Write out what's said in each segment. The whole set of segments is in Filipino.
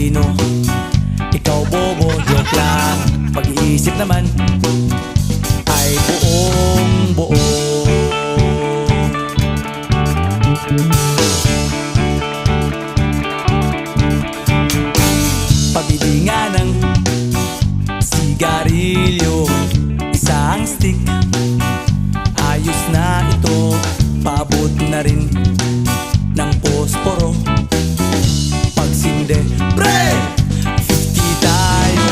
talino, ikaw bobo, joke lang. Pag-iisip naman ay buong buo. Pabili nga ng sigarilyo, isang stick, ayos na ito. Paabot na rin ng posporo. Pagsinde, pre! 50 tayo,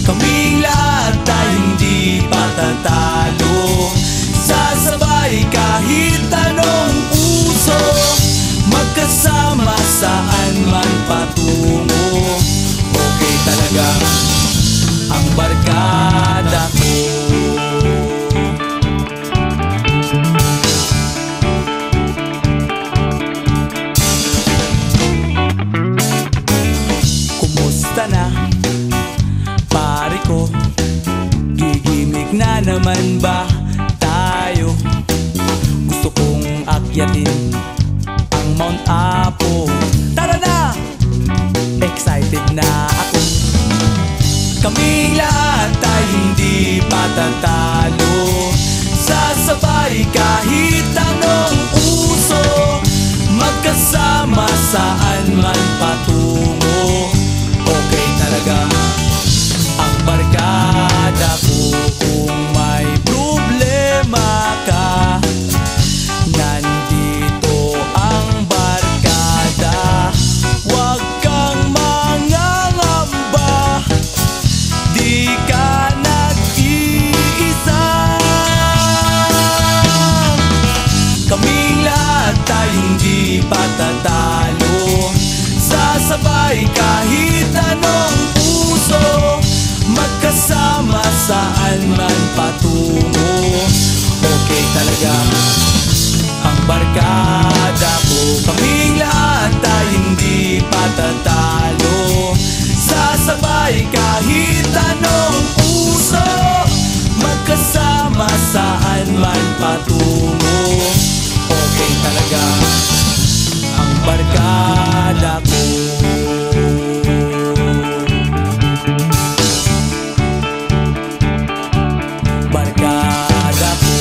kaming lahat tayo hindi patatalo. Sasabay kahit anong uso, magkasama saan man patungo. Okay talaga ang barkada ko. Kumusta na, pare ko? Gigimik na naman ba tayo? Gusto kong akyatin ang Mount Apo. Tara na! Excited na ako. Kaming lahat tayo hindi patatalo. Sasabay kahit anong uso, magkasama saan man patungo. Okay talaga ang barkada ko. Kung may problema ka, nandito ang barkada. Huwag kang mangangamba, di ka nag-iisa. Kaming lahat tayo hindi patatalo. Sasabay kahit anong uso, magkasama saan man patungo. Okay talaga ang barkada ko. Kaming lahat tayo hindi patatalo. Sasabay kahit anong uso, magkasama saan man patungo. Okay talaga ang barkada ko. Barkada ko.